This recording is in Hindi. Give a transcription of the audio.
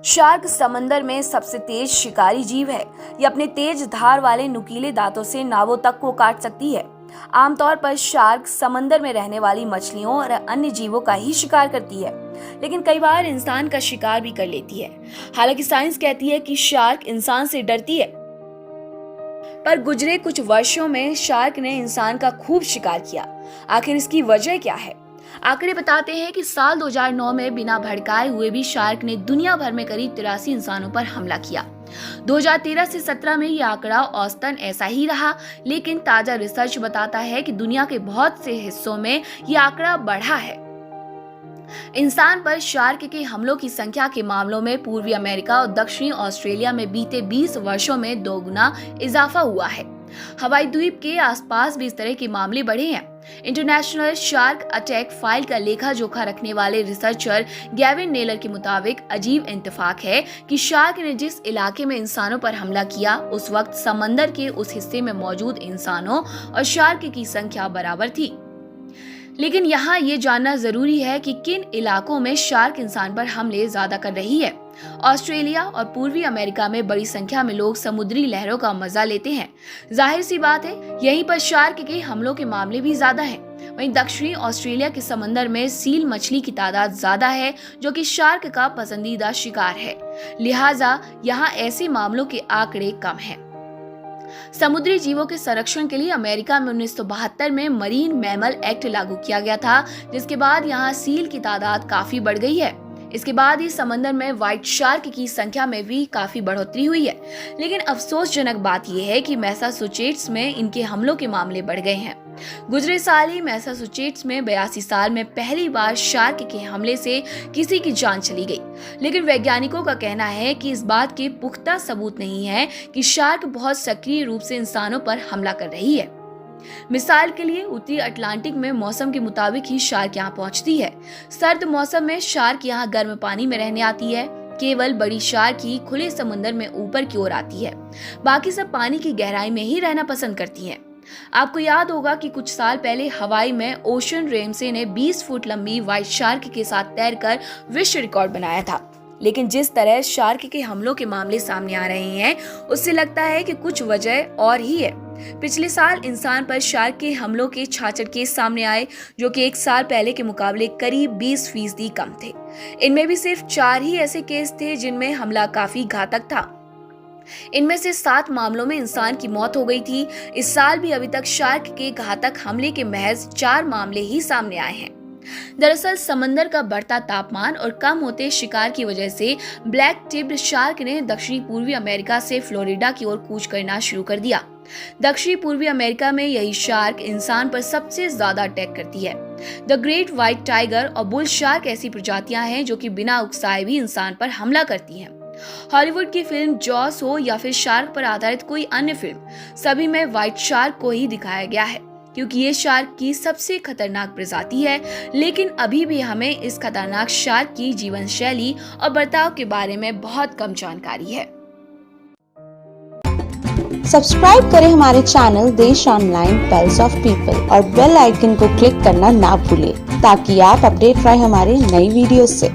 शार्क समंदर में सबसे तेज शिकारी जीव है। ये अपने तेज धार वाले नुकीले दांतों से नावों तक को काट सकती है। आमतौर पर शार्क समंदर में रहने वाली मछलियों और अन्य जीवों का ही शिकार करती है, लेकिन कई बार इंसान का शिकार भी कर लेती है। हालांकि साइंस कहती है कि शार्क इंसान से डरती है, पर गुजरे कुछ वर्षों में शार्क ने इंसान का खूब शिकार किया। आखिर इसकी वजह क्या है? आंकड़े बताते हैं कि साल 2009 में बिना भड़काए हुए भी शार्क ने दुनिया भर में करीब 83 इंसानों पर हमला किया। 2013 से 17 में यह आंकड़ा औसतन ऐसा ही रहा, लेकिन ताजा रिसर्च बताता है कि दुनिया के बहुत से हिस्सों में यह आंकड़ा बढ़ा है। इंसान पर शार्क के हमलों की संख्या के मामलों में पूर्वी अमेरिका और दक्षिणी ऑस्ट्रेलिया में बीते 20 वर्षों में 2 गुना इजाफा हुआ है। हवाई द्वीप के आसपास भी इस तरह के मामले बढ़े हैं। इंटरनेशनल शार्क अटैक फाइल का लेखा जोखा रखने वाले रिसर्चर गैविन नेलर के मुताबिक अजीब इत्तेफाक है कि शार्क ने जिस इलाके में इंसानों पर हमला किया, उस वक्त समंदर के उस हिस्से में मौजूद इंसानों और शार्क की संख्या बराबर थी। लेकिन यहाँ ये जानना जरूरी है कि किन इलाकों में शार्क इंसान पर हमले ज्यादा कर रही है। ऑस्ट्रेलिया और पूर्वी अमेरिका में बड़ी संख्या में लोग समुद्री लहरों का मजा लेते हैं। जाहिर सी बात है, यहीं पर शार्क के हमलों के मामले भी ज्यादा हैं। वहीं दक्षिणी ऑस्ट्रेलिया के समंदर में सील मछली की तादाद ज्यादा है, जो कि शार्क का पसंदीदा शिकार है। लिहाजा यहाँ ऐसे मामलों के आंकड़े कम हैं। समुद्री जीवों के संरक्षण के लिए अमेरिका में 1972 में मरीन मैमल एक्ट लागू किया गया था, जिसके बाद यहाँ सील की तादाद काफी बढ़ गई है। इसके बाद ही समंदर में व्हाइट शार्क की संख्या में भी काफी बढ़ोतरी हुई है। लेकिन अफसोसजनक बात यह है कि मैसाचुसेट्स में इनके हमलों के मामले बढ़ गए हैं। गुजरे साल ही मैसाचुसेट्स में 82 साल में पहली बार शार्क के हमले से किसी की जान चली गई। लेकिन वैज्ञानिकों का कहना है कि इस बात के पुख्ता सबूत नहीं है कि शार्क बहुत सक्रिय रूप से इंसानों पर हमला कर रही है। मिसाल के लिए उत्तरी अटलांटिक में मौसम के मुताबिक ही शार्क यहाँ पहुँचती है। सर्द मौसम में शार्क यहाँ गर्म पानी में रहने आती है। केवल बड़ी शार्क ही खुले समुद्र में ऊपर की ओर आती है, बाकी सब पानी की गहराई में ही रहना पसंद करती हैं। आपको याद होगा कि कुछ साल पहले हवाई में ओशन रेमसे ने 20 फुट लंबी व्हाइट शार्क के साथ तैरकर विश्व रिकॉर्ड बनाया था। लेकिन जिस तरह शार्क के हमलों के मामले सामने आ रहे हैं, उससे लगता है कि कुछ वजह और ही है। पिछले साल इंसान पर शार्क के हमलों के 66 केस सामने आए, जो कि एक साल पहले के मुकाबले करीब 20% कम थे। इनमें भी सिर्फ 4 ही ऐसे केस थे जिनमें हमला काफी घातक था। इनमें से 7 मामलों में इंसान की मौत हो गई थी। इस साल भी अभी तक शार्क के घातक हमले के महज 4 मामले ही सामने आए हैं। दरअसल समंदर का बढ़ता तापमान और कम होते शिकार की वजह से ब्लैक टिप्ड शार्क ने दक्षिणी पूर्वी अमेरिका से फ्लोरिडा की ओर कूच करना शुरू कर दिया। दक्षिणी पूर्वी अमेरिका में यही शार्क इंसान पर सबसे ज्यादा अटैक करती है। द ग्रेट व्हाइट टाइगर और बुल शार्क ऐसी प्रजातियां हैं जो कि बिना उकसाए भी इंसान पर हमला करती हैं। हॉलीवुड की फिल्म जॉस हो या फिर शार्क पर आधारित कोई अन्य फिल्म, सभी में व्हाइट शार्क को ही दिखाया गया है, क्योंकि ये शार्क की सबसे खतरनाक प्रजाति है। लेकिन अभी भी हमें इस खतरनाक शार्क की जीवन शैली और बर्ताव के बारे में बहुत कम जानकारी है। सब्सक्राइब करें हमारे चैनल देश ऑनलाइन पल्स ऑफ पीपल और बेल आइकन को क्लिक करना ना भूलें, ताकि आप अपडेट रहे हमारे नई वीडियो से।